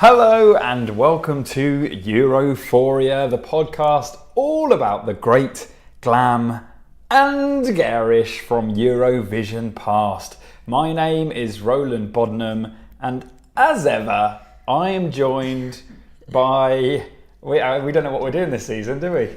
Hello and welcome to Europhoria, the podcast all about the great, glam and garish from Eurovision past. My name is Roland Bodnam and as ever I am joined by... We don't know what we're doing this season, do we?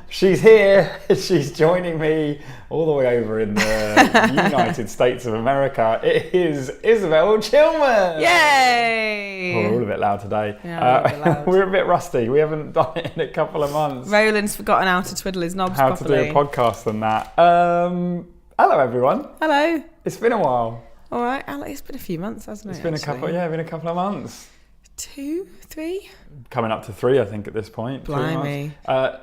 She's here. She's joining me all the way over in the United States of America. It is Isobel Chillman. Yay! Oh, we're all a bit loud today. Yeah, a bit loud. We're a bit rusty. We haven't done it in a couple of months. Roland's forgotten how to twiddle his knobs How properly. to do a podcast and that. Hello, everyone. Hello. It's been a while. All right, Alex. It's been a few months, hasn't it? It's been a couple of months. 2, 3. Coming up to 3, I think, at this point. Blimey.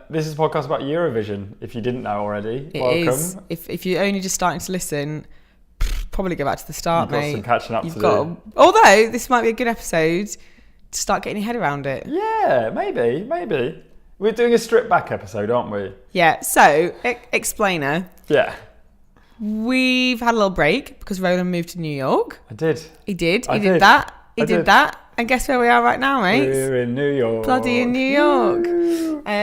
This is a podcast about Eurovision, if you didn't know already. It Welcome. is. If you're only just starting to listen, probably go back to the start, You've got mate. some catching up You've to got. do. Although this might be a good episode to start getting your head around it. Yeah, maybe. We're doing a stripped back episode, aren't we? Yeah. So, explainer. Yeah. We've had a little break because Roland moved to New York. I did. He did. I He did did. that. He I did did. that. And guess where we are right now, mate? We're in New York. Bloody in New York.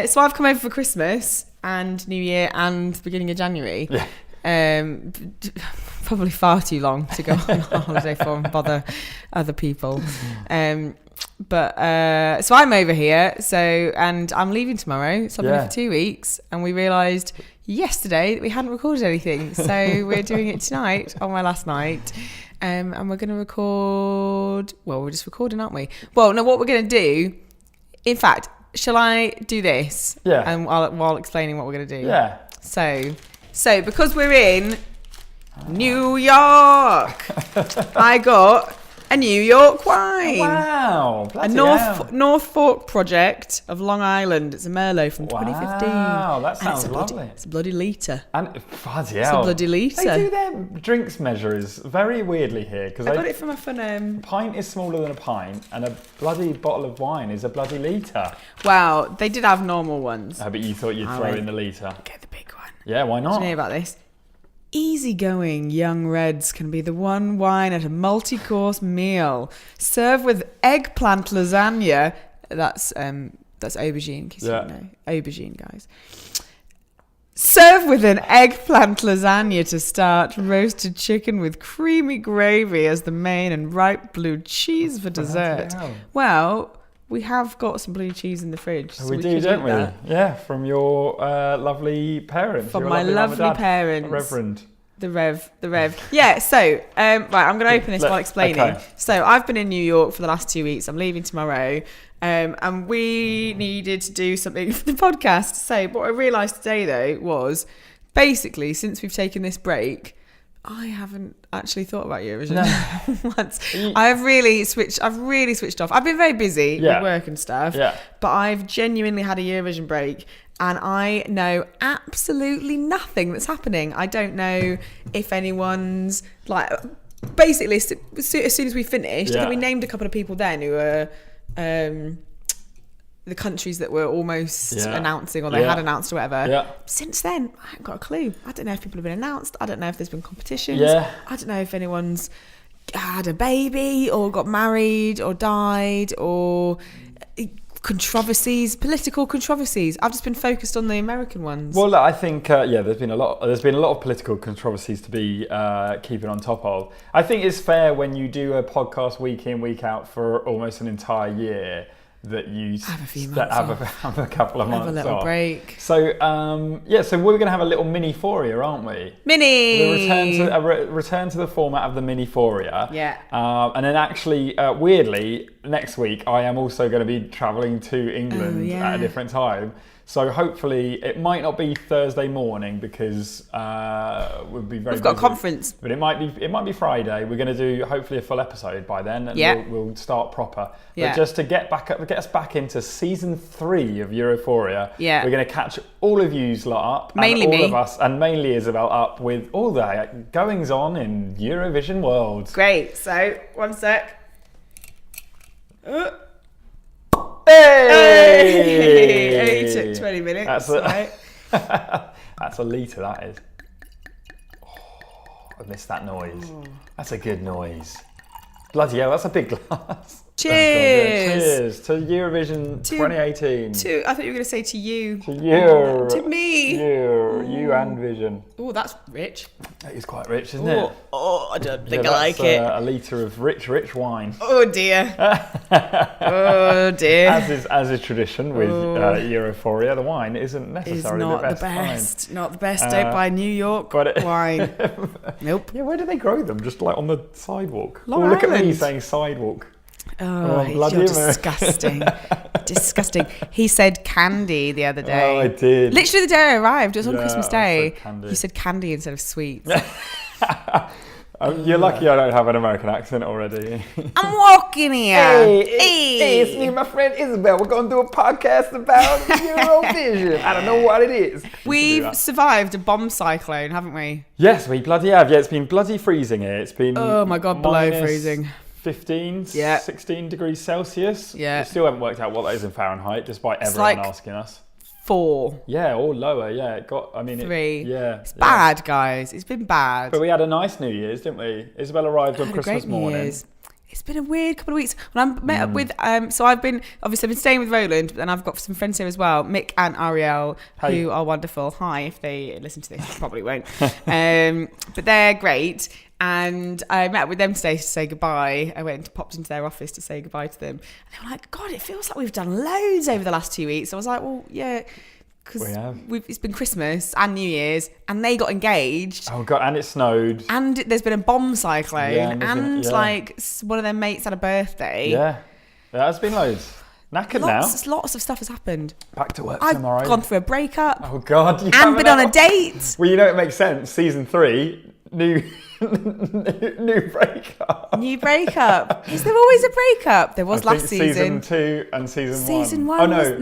So I've come over for Christmas and New Year and the beginning of January. Yeah. Probably far too long to go on holiday for and bother other people. But so I'm over here. And I'm leaving tomorrow. So I've been here for 2 weeks. And we realised yesterday that we hadn't recorded anything. So we're doing it tonight on my last night. And we're going to record... Well, we're just recording, aren't we? Well, no, what we're going to do... In fact, shall I do this? Yeah. And while explaining what we're going to do? Yeah. So because we're in New York, I got a New York wine. Wow. A Bloody hell. North Fork project of Long Island. It's a Merlot from 2015. Wow, that And sounds it's lovely. It's a bloody litre. And bloody It's a hell. bloody litre. They do their drinks measures very weirdly here because I got it from a fun... a pint is smaller than a pint and a bloody bottle of wine is a bloody litre. Wow, they did have normal ones. But you thought you'd I throw went- in the litre. Get the big one. Yeah, why Do not? you know about this? Easygoing young reds can be the one wine at a multi-course meal. Serve with eggplant lasagna. That's aubergine, in case you don't know. Aubergine, guys. Serve with an eggplant lasagna to start. Roasted chicken with creamy gravy as the main and ripe blue cheese for dessert. hell. Well, we have got some blue cheese in the fridge. So We do, could don't eat we? that. Yeah, from your lovely parents. From your my mum and lovely dad, parents. Reverend. The Rev. Yeah, so, right, I'm going to open this while explaining. Okay. So, I've been in New York for the last 2 weeks. I'm leaving tomorrow. And we needed to do something for the podcast. So, what I realised today, though, was basically, since we've taken this break, I haven't actually thought about Eurovision once. I've really switched off. I've been very busy with work and stuff. Yeah. But I've genuinely had a Eurovision break. And I know absolutely nothing that's happening. I don't know if anyone's like, basically, as soon as we finished, I think we named a couple of people then who were the countries that were almost announcing or they had announced or whatever. Yeah. Since then, I haven't got a clue. I don't know if people have been announced. I don't know if there's been competitions. Yeah. I don't know if anyone's had a baby or got married or died or... political controversies. I've just been focused on the American ones. Well, look, I think there's been a lot of political controversies to be keeping on top of. I think it's fair when you do a podcast week in, week out for almost an entire year that you have a few months have a couple of months have a little off. break. So so we're going to have a little Miniphoria, aren't we? Mini. Return to the format of the Miniphoria. Yeah. And then actually, weirdly, next week I am also going to be travelling to England at a different time. So hopefully it might not be Thursday morning because we'll be very. We've got a busy. conference. But it might be Friday. We're going to do hopefully a full episode by then, and we'll start proper. But just to get us back into season 3 of Europhoria, we're going to catch all of you lot up, mainly and all me. of us, and mainly Isobel up with all the goings on in Eurovision world. Great. So, one sec. Hey! It only took 20 minutes. That's a litre, that is. Oh, I missed that noise. That's a good noise. Bloody hell, that's a big glass. Cheers. To Eurovision 2018. I thought you were going to say to you. To you. To me. You and Vision. Oh, that's rich. It is quite rich, isn't it? Oh, I don't think I like it. A litre of rich wine. Oh dear. Oh dear. As is tradition with Europhoria, the wine isn't necessarily the best. Wine. Not the best. Don't buy New York wine. Nope. Yeah, where do they grow them? Just like on the sidewalk. Long Island. Look at me saying sidewalk. Oh, you're disgusting. Disgusting. He said candy the other day. Oh, I did. Literally the day I arrived. It was on Christmas Day. He said candy instead of sweets. You're lucky I don't have an American accent already. I'm walking here. Hey, it's me and my friend Isobel. We're going to do a podcast about Eurovision. I don't know what it is. We've survived a bomb cyclone, haven't we? Yes, we bloody have. Yeah, it's been bloody freezing here. It's been oh my God, below freezing. 15, 16 degrees Celsius. Yeah. We still haven't worked out what that is in Fahrenheit, despite everyone asking us. 4. Yeah, or lower. Yeah, it got. 3. It's yeah. bad, guys. It's been bad. But we had a nice New Year's, didn't we? Isabel arrived on Christmas morning. It's been a weird couple of weeks. When I met up with, so I've been staying with Roland, and I've got some friends here as well, Mick and Ariel, who are wonderful. Hi, if they listen to this, they probably won't. But they're great. And I met with them today to say goodbye. I popped into their office to say goodbye to them. And they were like, God, it feels like we've done loads over the last 2 weeks. I was like, well, yeah, because it's been Christmas and New Year's, and they got engaged. Oh, God, and it snowed. And there's been a bomb cyclone. Like, one of their mates had a birthday. Yeah, there has been loads. Knackered now. Lots of stuff has happened. Back to work I've tomorrow. gone through a breakup. Oh, God. And been on a date. Well, it makes sense. Season 3... New breakup. New breakup. Is there always a breakup? There was last season. Season 2 and season 1. Season 1. Oh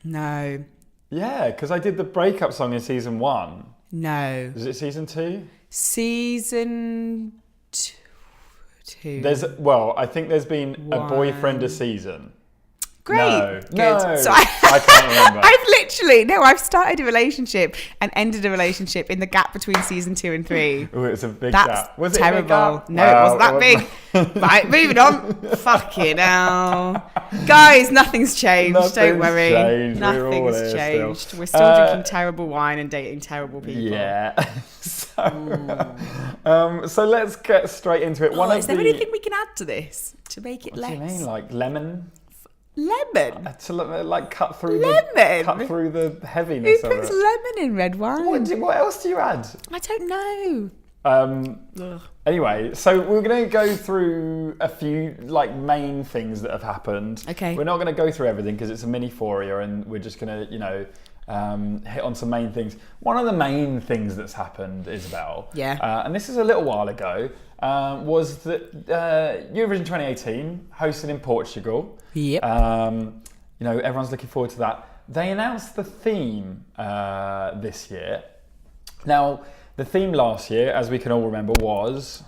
no. Yeah, because I did the breakup song in season 1. No. Is it season 2? Season 2. I think there's been a boyfriend a season. Great. No. So I can't remember. I've started a relationship and ended a relationship in the gap between season 2 and 3. Oh, it was a big gap. Was terrible. It a big gap? No, it wasn't that big. Right, moving on. Fucking hell. Guys, nothing's changed. Don't worry. Nothing's changed. We're still drinking terrible wine and dating terrible people. Yeah. So let's get straight into it. Is there anything we can add to this to make it less? What do you mean, like lemon? Lemon? To like cut through the heaviness Who of it. puts lemon in red wine? What else do you add? I don't know. Anyway, so we're going to go through a few main things that have happened. Okay. We're not going to go through everything because it's a Miniphoria, and we're just going to hit on some main things. One of the main things that's happened, Isabel, and this is a little while ago, was that Eurovision 2018 hosted in Portugal. Yep. Everyone's looking forward to that. They announced the theme this year. Now, the theme last year, as we can all remember, was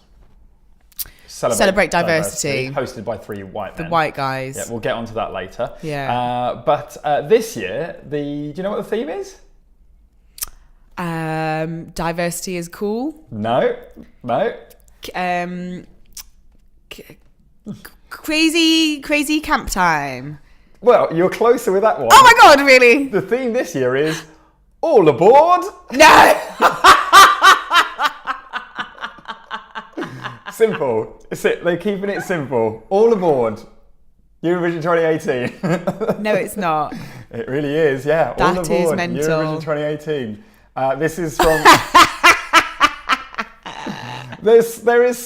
Celebrate Diversity, hosted by 3 white men. The white guys. Yeah, we'll get onto that later. Yeah. But this year, do you know what the theme is? Diversity is cool. No. Crazy camp time. Well, you're closer with that one. Oh my God, really? The theme this year is All Aboard. No. Simple. They're keeping it simple. All Aboard. Eurovision 2018. No, it's not. It really is, yeah. That All Aboard. is mental. Eurovision 2018. This is from... There is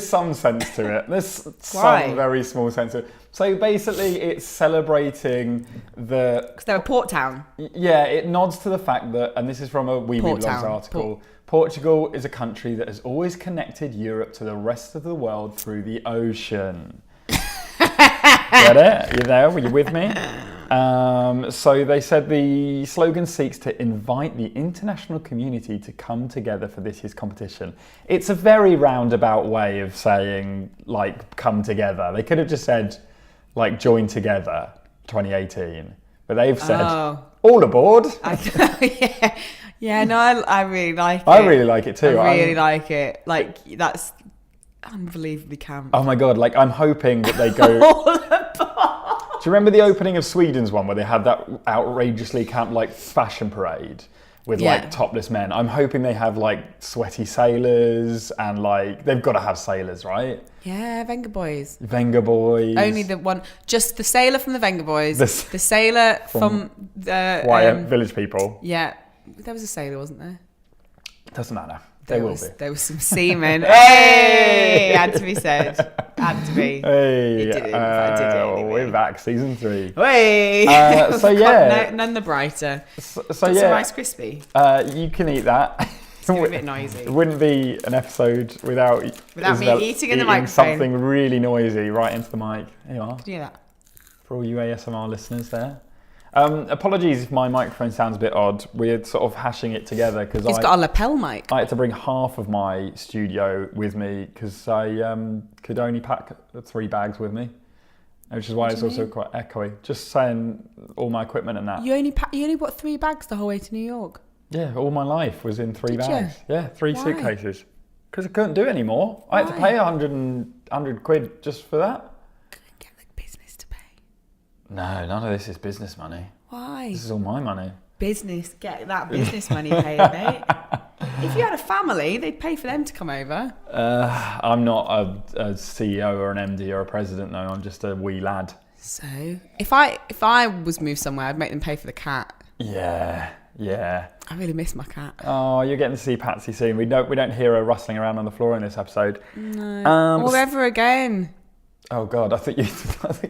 some sense to it. There's some very small sense to it. So basically, it's celebrating because they're a port town. Yeah, it nods to the fact that, and this is from a Weebly Blogs article, Portugal is a country that has always connected Europe to the rest of the world through the ocean. Get it? You there? Were you with me? So they said the slogan seeks to invite the international community to come together for this year's competition. It's a very roundabout way of saying, come together. They could have just said, join together 2018. But they've said, all aboard. Yeah, no, I really like it. I really like it too. I really like it. That's unbelievably camp. Oh my God, like I'm hoping that they go... Do you remember the opening of Sweden's one where they had that outrageously camp like fashion parade with like topless men? I'm hoping they have like sweaty sailors and like they've got to have sailors, right? Yeah, Venga Boys. Venga Boys. Only the one, just the sailor from the Venga Boys, the sailor from the Village People. Yeah, there was a sailor, wasn't there? Doesn't matter. There will be. There was some seamen. Hey! Had to be said. Had to be. Hey! It didn't, I did it anyway. We're back, season 3. Hey! So yeah. None the brighter. So some yeah. Rice Krispie. You can eat that. It's a bit noisy. It wouldn't be an episode without me eating in the microphone. Something really noisy right into the mic. There you are. Can you do that? For all you ASMR listeners there. Apologies if my microphone sounds a bit odd. We're sort of hashing it together because He's got a lapel mic. I had to bring half of my studio with me because I could only pack 3 bags with me, which is why it's also quite echoey. Just saying, all my equipment and that. You only bought 3 bags the whole way to New York? Yeah, all my life was in 3 bags. You? Yeah, 3 Why? Suitcases. Because I couldn't do it anymore. Why? I had to pay 100 quid just for that. Get the business to pay. No, none of this is business money. Why? This is all my money. Business, get that business money paid, mate. If you had a family, they'd pay for them to come over. I'm not a CEO or an MD or a president, no. I'm just a wee lad. So, if I was moved somewhere, I'd make them pay for the cat. Yeah. I really miss my cat. Oh, you're getting to see Patsy soon. We don't hear her rustling around on the floor in this episode. No. Or ever again. Oh God, I think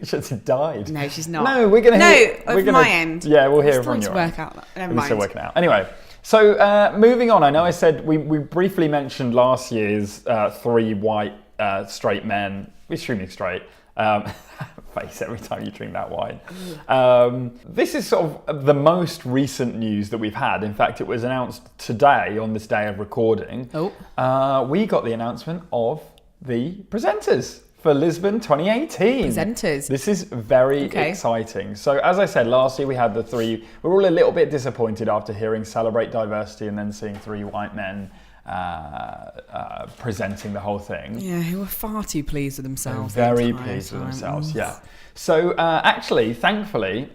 she died. No, she's not. No, we're gonna hear. No, from my end. Yeah, we'll hear from your end. Work out that. Never mind. We're still working out. Anyway, so moving on. I know I said we briefly mentioned last year's 3 white straight men, extremely straight. Face every time you drink that wine. This is sort of the most recent news that we've had. In fact, it was announced today on this day of recording. We got the announcement of the presenters for Lisbon 2018. Presenters. This is very exciting. So as I said, last year we had the 3. We're all a little bit disappointed after hearing Celebrate Diversity and then seeing 3 white men presenting the whole thing. Yeah, who were far too pleased with themselves. Very pleased with themselves, yeah. So actually, thankfully,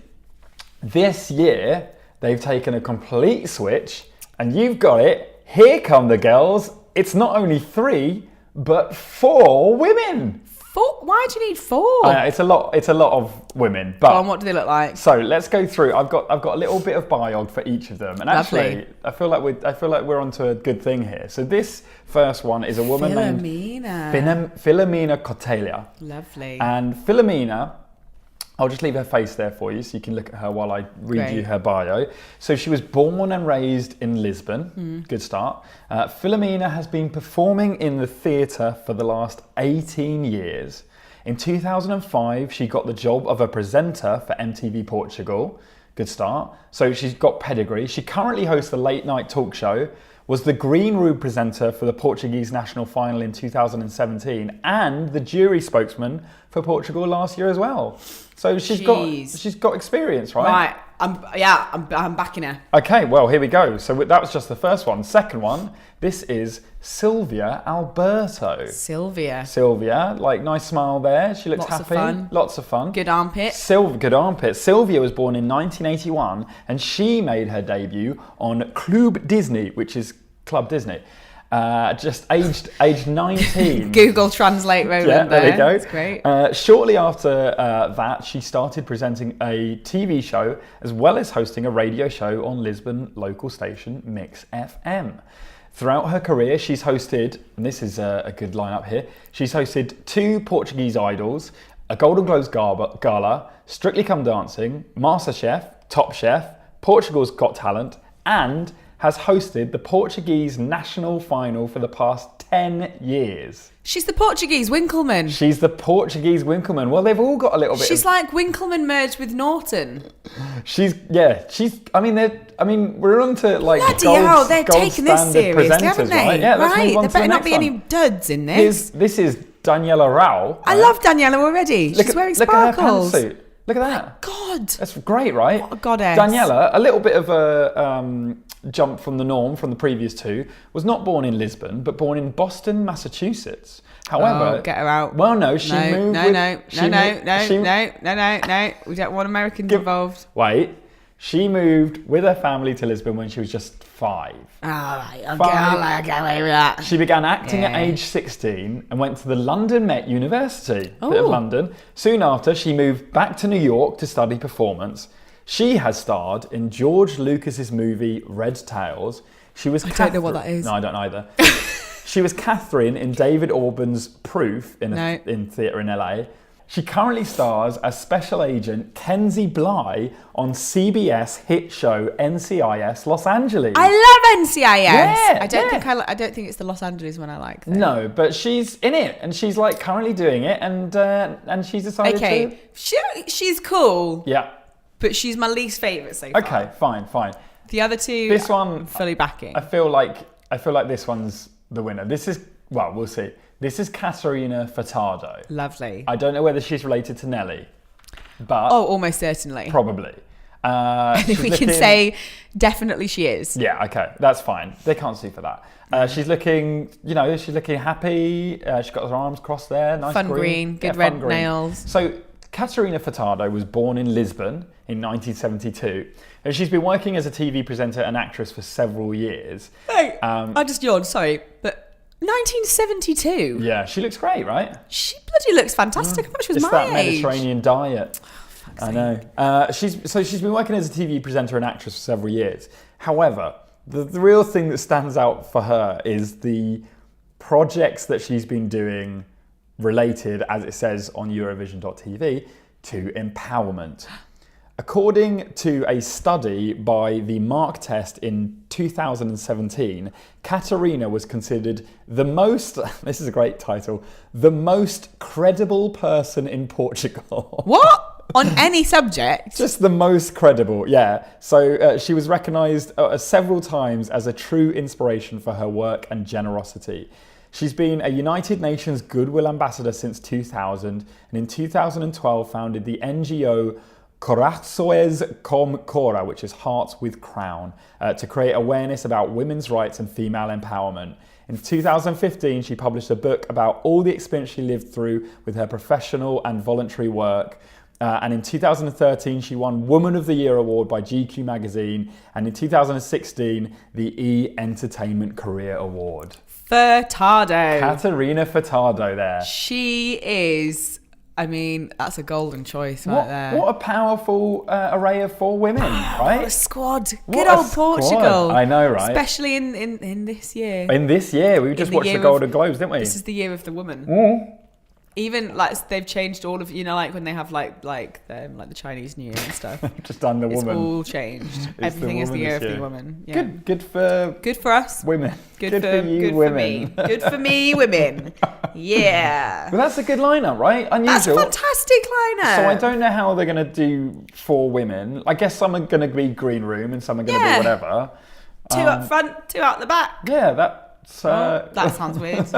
this year they've taken a complete switch and you've got it. Here come the girls. It's not only 3, but 4 women. 4? Why do you need 4? It's a lot of women. But what do they look like? So let's go through. I've got a little bit of biog for each of them, and actually, I feel like we're onto a good thing here. So this first one is a woman named Filomena Cotelia. Lovely. And Filomena, I'll just leave her face there for you so you can look at her while I read you her bio. So she was born and raised in Lisbon. Good start. Filomena has been performing in the theatre for the last 18 years. In 2005, she got the job of a presenter for MTV Portugal. Good start. So she's got pedigree. She currently hosts the late night talk show, was the Green Room presenter for the Portuguese national final in 2017, and the jury spokesman for Portugal last year as well. So she's got experience, right? Right. I'm backing her. Okay, well, here we go. So that was just the first one. Second one, this is Silvia Alberto. Sylvia, like nice smile there. She looks happy. Lots of fun. Good armpit. Good armpit. Sylvia was born in 1981 and she made her debut on Club Disney, which is Club Disney. Just aged 19. Google Translate, Roland. Yeah, there we go. That's great. Shortly after that, she started presenting a TV show as well as hosting a radio show on Lisbon local station Mix FM. Throughout her career, she's hosted, and this is a good lineup here, she's hosted 2 Portuguese Idols, a Golden Globes Gala, Strictly Come Dancing, MasterChef, Top Chef, Portugal's Got Talent, and has hosted the Portuguese national final for the past 10 ye's. She's the Portuguese Winkleman. Well, they've all got a little bit. She's like Winkleman merged with Norton. We're on to like bloody gold, hell, they're gold taking this seriously, haven't they? Right? Yeah, let's move on there to better the not next be one. any duds in this. This is Daniela Rao. I love Daniela already. She's wearing sparkles. Look at her pantsuit. Look at that. God. That's great, right? What a goddess. Daniela, a little bit of a jump from the norm from the previous two, was not born in Lisbon, but born in Boston, Massachusetts. However, get her out. Well, no, she moved. No. We don't want Americans involved. Wait, she moved with her family to Lisbon when she was just 5. All right, I'll get away with that. She began acting at age 16 and went to the London Met University of London. Soon after, she moved back to New York to study performance. She has starred in George Lucas's movie Red Tails. She was. I don't know what that is. No, I don't either. She was Catherine in David Orban's Proof in theatre in LA. She currently stars as Special Agent Kenzie Bly on CBS hit show NCIS Los Angeles. I love NCIS. Yeah, I don't think it's the Los Angeles one I like. Though. No, but she's in it, and she's like currently doing it, and she's decided to. Okay, she's cool. Yeah. But she's my least favourite so far. Okay, fine. The other two, this one, I'm fully backing. I feel like this one's the winner. This is, well, we'll see. This is Caterina Furtado. Lovely. I don't know whether she's related to Nelly, but almost certainly. Probably. We can say definitely she is. Yeah, okay, that's fine. They can't sue for that. She's looking, happy. She's got her arms crossed there. Nice fun green, good red nails. So Caterina Furtado was born in Lisbon in 1972. And she's been working as a TV presenter and actress for several years. Hey, I just yawned, sorry, but 1972. Yeah, she looks great, right? She bloody looks fantastic. I thought she was my age. It's that Mediterranean diet. I know. She's been working as a TV presenter and actress for several years. However, the real thing that stands out for her is the projects that she's been doing related, as it says on Eurovision.tv, to empowerment. According to a study by the Mark Test in 2017, Caterina was considered the most, this is a great title, the most credible person in Portugal. What? On any subject? Just the most credible, yeah. So she was recognised several times as a true inspiration for her work and generosity. She's been a United Nations Goodwill Ambassador since 2000, and in 2012 founded the NGO Corações com Cora, which is Hearts with Crown, to create awareness about women's rights and female empowerment. In 2015, she published a book about all the experience she lived through with her professional and voluntary work. And in 2013, she won Woman of the Year award by GQ magazine. And in 2016, the E! Entertainment Career Award. Furtado. Caterina Furtado there. She is... I mean, that's a golden choice right there. What a powerful array of 4 women, right? What a squad. Good old Portugal. I know, right? Especially in this year. In this year. We just watched the Golden Globes, didn't we? This is the year of the woman. Mm. Even like they've changed all of, like when they have like the Chinese New Year and stuff. Just done the woman. It's all changed. Everything is the year of the woman. Yeah. Good for us. Women. Good for you, women. Good for me, women. Yeah. Well, that's a good lineup, right? Unusual. That's a fantastic lineup. So I don't know how they're going to do 4 women. I guess some are going to be green room and some are going to be whatever. 2 up front, 2 out the back. Yeah, that's... that sounds weird.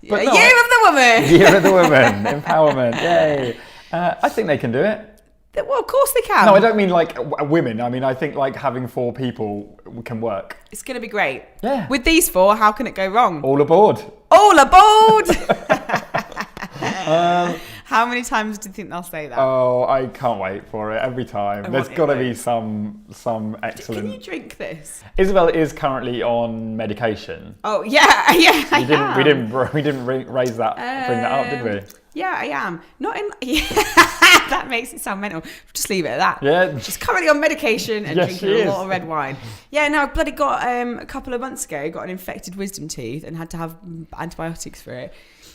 But no, year of the woman. Year of the woman. Empowerment. Yay. I think they can do it. Well, of course they can. No, I don't mean like women. I mean, I think like having 4 people can work. It's going to be great. Yeah. With these 4, how can it go wrong? All aboard. All aboard. How many times do you think they'll say that? Oh, I can't wait for it every time. There's got to be some excellent... Can you drink this? Isobel is currently on medication. Oh, yeah, We didn't raise that, bring that up, did we? Yeah, I am. Not in... Yeah. That makes it sound mental. Just leave it at that. Yeah. She's currently on medication and drinking a lot of red wine. Yeah, no, I bloody got, a couple of months ago, got an infected wisdom tooth and had to have antibiotics for it.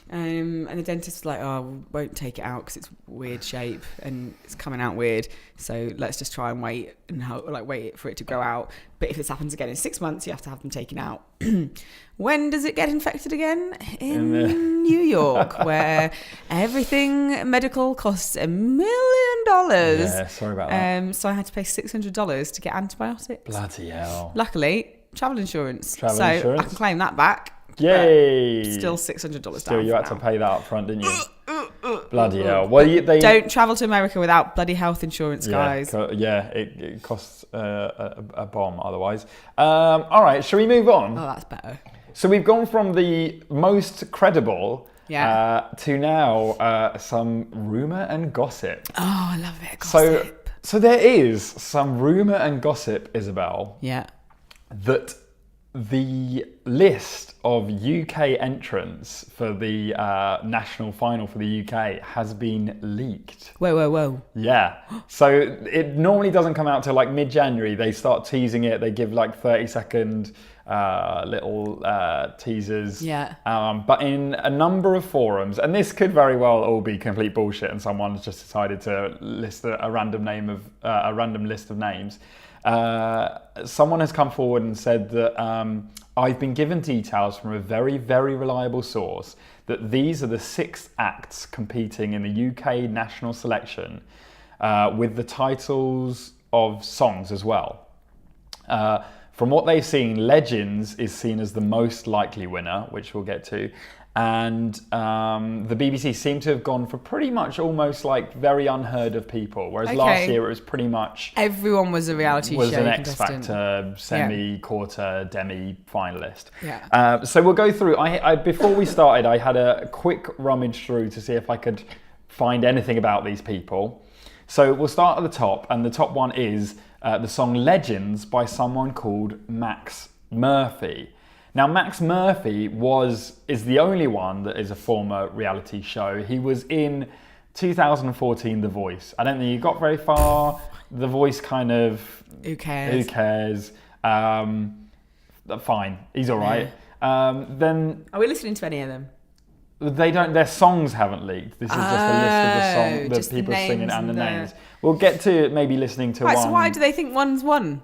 And the dentist was like, oh, won't take it out because it's weird shape and it's coming out weird. So let's just try and wait and wait for it to grow out. But if this happens again in 6 months, you have to have them taken out. When does it get infected again? In New York, where everything medical costs $1 million. Yeah, sorry about that. So I had to pay $600 to get antibiotics. Bloody hell. Luckily, travel insurance. Insurance. I can claim that back. Yay! Still $600 down. Still, you had to pay that up front, didn't you? Bloody hell. Well, they don't travel to America without bloody health insurance, guys. It costs a bomb otherwise. All right, shall we move on? Oh, that's better. So we've gone from the most credible to now some rumour and gossip. Oh, I love it. Gossip. So there is some rumour and gossip, Isobel. Yeah. That the list of UK entrants for the national final for the UK has been leaked. Whoa. Yeah. So it normally doesn't come out till like mid-January. They start teasing it. They give like 30-second little teasers. Yeah. But in a number of forums, and this could very well all be complete bullshit, and someone's just decided to list a random list of names. Someone has come forward and said that I've been given details from a very, very reliable source that these are the 6 acts competing in the UK national selection with the titles of songs as well. From what they've seen, Legends is seen as the most likely winner, which we'll get to. And the BBC seem to have gone for pretty much almost like very unheard of people, whereas last year it was pretty much everyone was a reality show an contestant. X Factor, semi, quarter, demi finalist. Yeah. So we'll go through. I before we started, I had a quick rummage through to see if I could find anything about these people. So we'll start at the top, and the top one is the song "Legends" by someone called Max Murphy. Now, Max Murphy is the only one that is a former reality show. He was in 2014 The Voice. I don't think he got very far. The Voice kind of... Who cares? Fine. He's all right. Then... Are we listening to any of them? They don't. Their songs haven't leaked. This is just a list of the people singing and the names. We'll get to maybe listening to one. So why do they think one's won?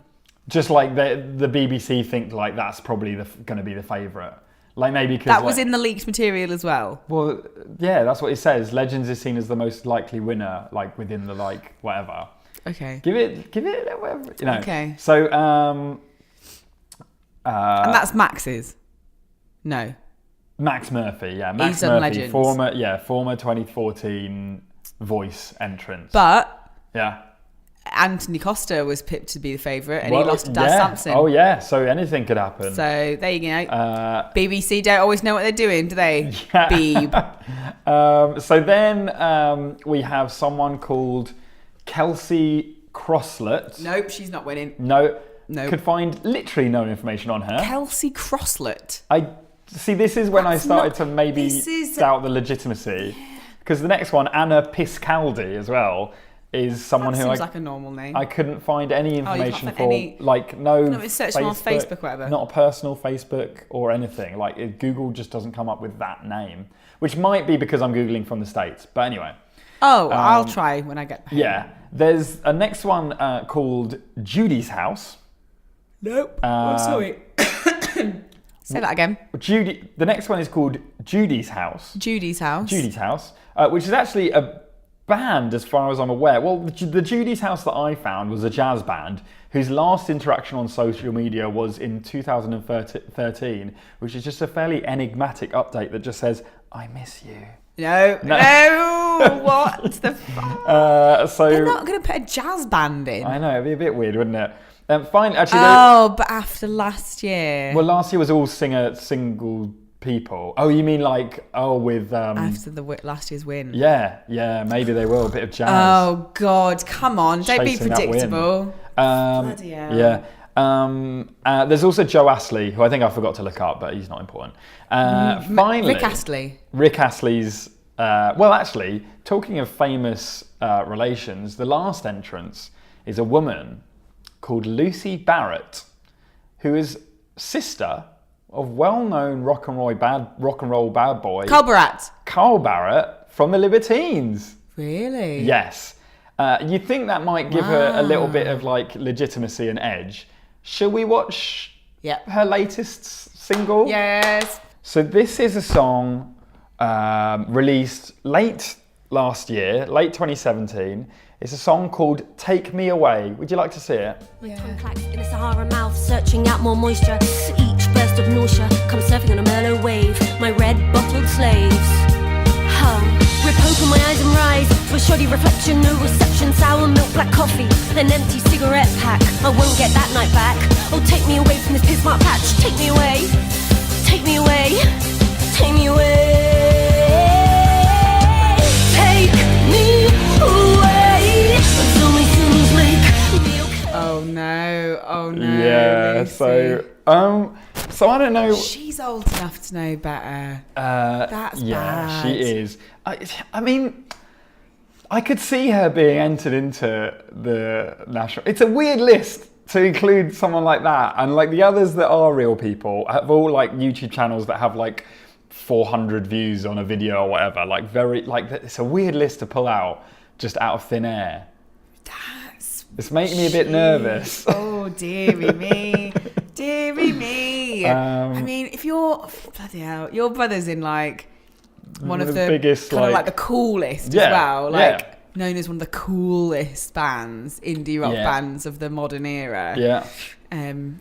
Just like the BBC think like that's probably going to be the favourite. Like maybe because that was in the leaked material as well. Well, yeah, that's what it says. Legends is seen as the most likely winner, like within the whatever. Okay. Give it whatever. Okay. So and that's Max's. No. Max Murphy, yeah. Max He's Murphy, former 2014 Voice entrant. But yeah. Anthony Costa was picked to be the favourite, and he lost to Daz Sampson. Oh yeah, so anything could happen. So there you go. BBC don't always know what they're doing, do they? Yeah. Beeb. So then we have someone called Kelsey Crosslet. Nope, she's not winning. No. Nope. Could find literally no information on her. Kelsey Crosslet. See, this is when I started to maybe doubt the legitimacy. Because the next one, Anna Piscaldi as well, is someone who seems like a normal name. I couldn't find any information for. No, search them on Facebook, whatever. Not a personal Facebook or anything. Google just doesn't come up with that name, which might be because I'm Googling from the States. But anyway. Oh, I'll try when I get home. Yeah. There's a next one called Judy's House. Nope. Sorry. Say that again. The next one is called Judy's House. Judy's House. Judy's House, which is actually a band as far as I'm aware. Well, the Judy's House that I found was a jazz band whose last interaction on social media was in 2013, which is just a fairly enigmatic update that just says, "I miss you." No. What the fuck? They're not going to put a jazz band in. I know, it'd be a bit weird, wouldn't it? But after last year. Well, last year was all single people. Oh, you mean with... after last year's win. Yeah, maybe they will. A bit of jazz. Oh, God, come on. Don't be predictable. Bloody hell. Yeah. There's also Joe Astley, who I think I forgot to look up, but he's not important. Finally... Rick Astley. Rick Astley's... actually, talking of famous relations, the last entrance is a woman called Lucy Barrett, who is sister of well-known rock and roll bad boy Carl Barrett from the Libertines. Really? Yes. You'd think that might give her a little bit of legitimacy and edge. Shall we watch her latest single? Yes. So this is a song released late last year, late 2017. It's a song called Take Me Away. Would you like to see it? Yeah. In a Sahara mouth, searching out more moisture. Each burst of nausea comes surfing on a Merlot wave. My red bottled slaves. Rip open my eyes and rise. With shoddy reflection, no reception. Sour milk, black coffee, an empty cigarette pack. I won't get that night back. Oh, take me away from this piss mark patch. Take me away. Take me away. Take me away. Take me away. Until my sins make me okay. Oh no! Oh no! Yeah. Lucy. So I don't know. She's old enough to know better. That's yeah, bad. she is. I mean, I could see her being entered into the national. It's a weird list to include someone like that, and like the others that are real people have all like YouTube channels that have like 400 views on a video or whatever. Like it's a weird list to pull out just out of thin air. It's making me a bit nervous. Oh, dearie me. Dearie me. I mean, if you're... Bloody hell. Your brother's in, like, one of the biggest, kind of like the coolest as well. Like, known as one of the coolest bands, indie rock bands of the modern era. Yeah. And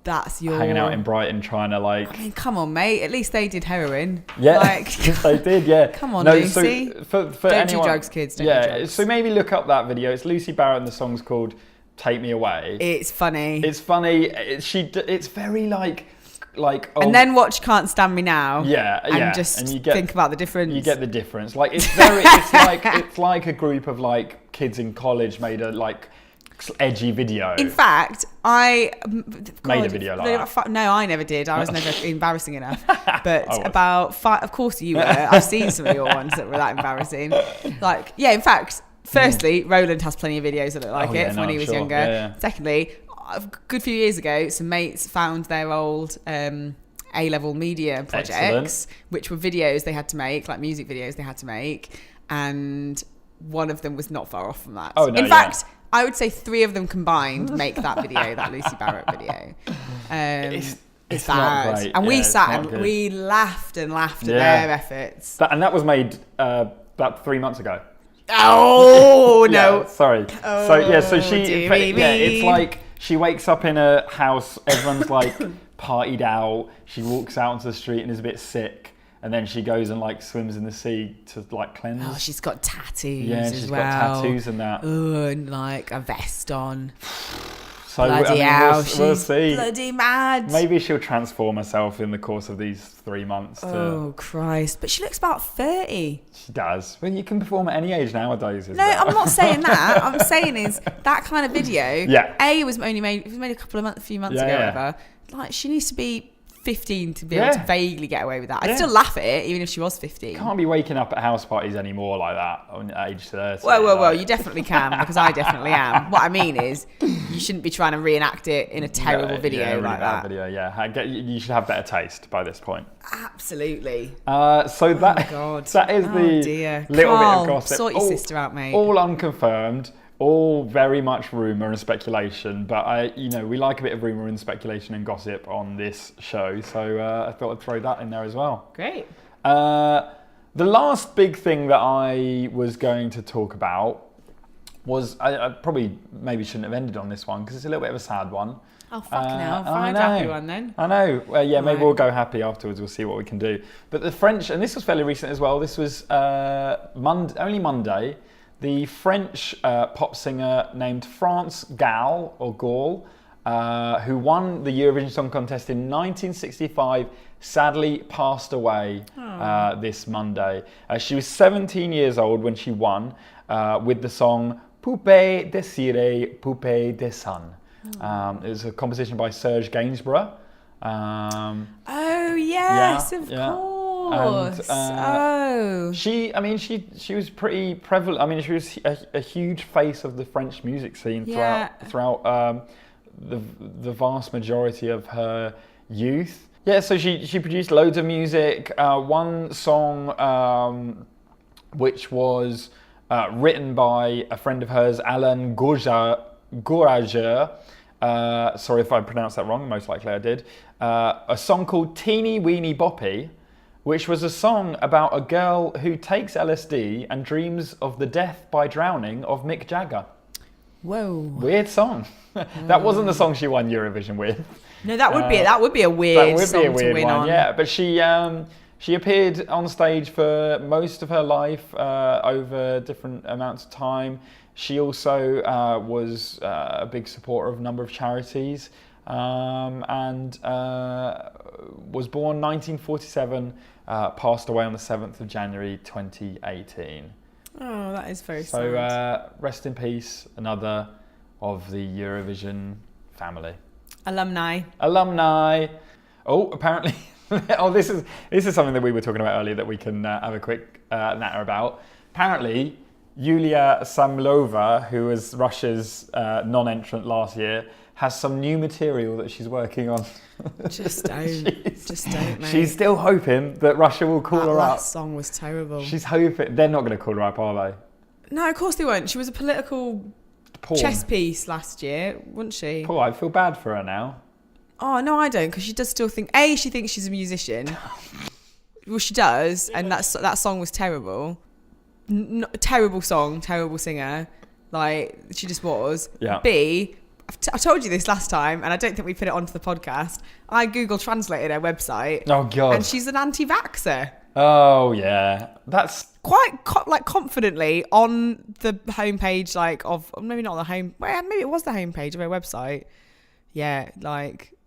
that's your... Hanging out in Brighton trying to like... I mean, come on, mate. At least they did heroin. Yeah, like, they did, yeah. Come on, Lucy. So for don't anyone, do drugs, kids. Don't do drugs. So maybe look up that video. It's Lucy Barrett and the song's called Take Me Away. It's funny. It's funny. It's very like... and then watch Can't Stand Me Now. Yeah, and just think about the difference. You get the difference. Like it's like a group of like kids in college made a like edgy video. In fact, I made a video like that. No, I never did. I was never embarrassing enough. But about 5, of course you were. I've seen some of your ones that were that embarrassing. Like, yeah, in fact, firstly, Roland has plenty of videos that look like it from when he was younger. Yeah. Secondly, a good few years ago, some mates found their old A-level media projects, which were videos they had to make, like music videos they had to make, and one of them was not far off from that. Oh, no, in fact, I would say 3 of them combined make that video, that Lucy Barrett video. It's bad. Not great. And we sat and good. we laughed and laughed at their efforts. And that was made about 3 months ago. Oh, no. Yeah, sorry. Oh, so she, it's like she wakes up in a house, everyone's like partied out, she walks out onto the street and is a bit sick. And then she goes and like swims in the sea to like cleanse. Oh, she's got tattoos. Yeah, she's got tattoos and that. Oh, and like a vest on. So bloody hell, we'll see. Bloody mad. Maybe she'll transform herself in the course of these 3 months. Oh Christ! But she looks about 30. She does. Well, you can perform at any age nowadays. No, I'm not saying that. I'm saying is that kind of video. Yeah. It was made a few months ago. Whatever. Like she needs to be 15 to be able to vaguely get away with that. I'd still laugh at it, even if she was 15. Can't be waking up at house parties anymore like that on age 30. Well, you definitely can, because I definitely am. What I mean is, you shouldn't be trying to reenact it in a terrible video like that. Video, yeah. You should have better taste by this point. Absolutely. So that, that is the little bit of gossip. Sort your sister out, mate. All unconfirmed. All very much rumour and speculation, but we like a bit of rumour and speculation and gossip on this show, so I thought I'd throw that in there as well. Great. The last big thing that I was going to talk about was, I probably maybe shouldn't have ended on this one because it's a little bit of a sad one. Oh, fucking hell. Find a happy one then. I know. Well, yeah, maybe we'll go happy afterwards. We'll see what we can do. But the French, and this was fairly recent as well, this was only Monday. The French pop singer named France Gall, who won the Eurovision Song Contest in 1965, sadly passed away this Monday. She was 17 years old when she won with the song Poupée Désirée, Poupée des Sun. It was a composition by Serge Gainsbourg. Oh, yes, of course. And, she was pretty prevalent. I mean, she was a huge face of the French music scene throughout the vast majority of her youth. Yeah, so she produced loads of music. One song which was written by a friend of hers, Alain Gourager. Sorry if I pronounced that wrong, most likely I did. A song called Teeny Weeny Boppy, which was a song about a girl who takes LSD and dreams of the death by drowning of Mick Jagger. Whoa. Weird song. That wasn't the song she won Eurovision with. No, that would be a weird song to win on. Yeah, but she She appeared on stage for most of her life over different amounts of time. She also was a big supporter of a number of charities and was born 1947, passed away on the 7th of January 2018. Oh, that is very sad. So rest in peace, another of the Eurovision family. Alumni. Oh, apparently... oh, this is something that we were talking about earlier that we can have a quick natter about. Apparently, Yulia Samylova, who was Russia's non-entrant last year, has some new material that she's working on. Just don't, mate. She's still hoping that Russia will call her up. That song was terrible. She's hoping... They're not going to call her up, are they? No, of course they won't. She was a political chess piece last year, wasn't she? Paul, I feel bad for her now. Oh, no, I don't, because she does still think... A, she thinks she's a musician. Well, she does, and that song was terrible. Terrible song, terrible singer. Like, she just was. Yeah. B, I told you this last time, and I don't think we put it onto the podcast. I Google translated her website. Oh, God. And she's an anti-vaxxer. Oh, yeah. That's... Quite confidently on the homepage, maybe not the home... Well, maybe it was the homepage of her website. Yeah,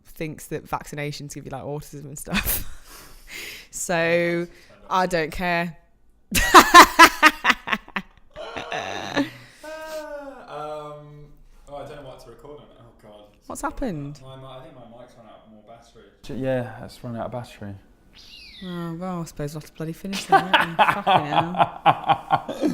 thinks that vaccinations give you autism and stuff. So I don't care. I don't know what to record on it. Oh God. What's happened? I think my mic's run out of more battery. Yeah, it's run out of battery. Oh, well, I suppose we'll have to bloody finish that, won't we? Fucking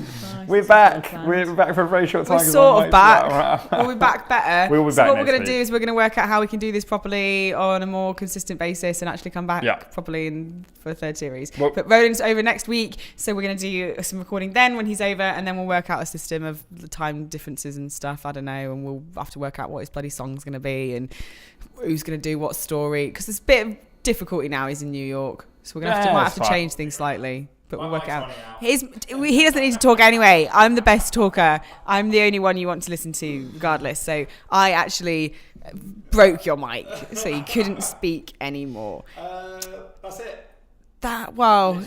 hell. We're back. We're back for a very short time. We're sort of back. We'll be back better. We'll be so back what we're going to week. do is we're going to work out how we can do this properly on a more consistent basis and actually come back properly for a third series. Well, but Roland's over next week, so we're going to do some recording then when he's over, and then we'll work out a system of the time differences and stuff. I don't know, and we'll have to work out what his bloody song's going to be and who's going to do what story, because there's a bit of difficulty now. He's in New York. So we're gonna might have to change things slightly, but we'll work it out. He doesn't need to talk anyway. I'm the best talker. I'm the only one you want to listen to, regardless. So I actually broke your mic, so you couldn't speak anymore. That's it.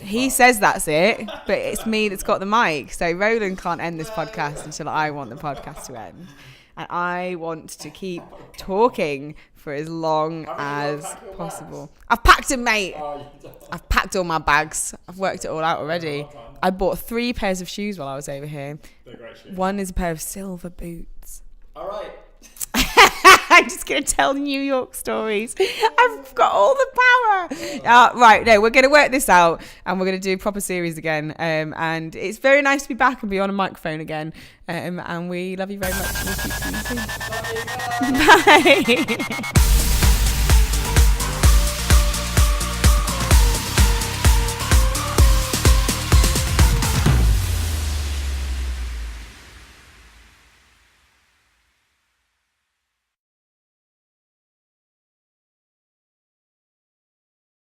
He says that's it, but it's me that's got the mic. So Roland can't end this podcast until I want the podcast to end. And I want to keep talking for as long as possible. I've packed them, mate. I've packed all my bags. I've worked it all out already. I bought 3 pairs of shoes while I was over here. They're great shoes. One is a pair of silver boots. All right. I'm just going to tell New York stories. I've got all the power. Right, no, we're going to work this out and we're going to do a proper series again. And it's very nice to be back and be on a microphone again. And we love you very much. We'll speak to you soon. Bye.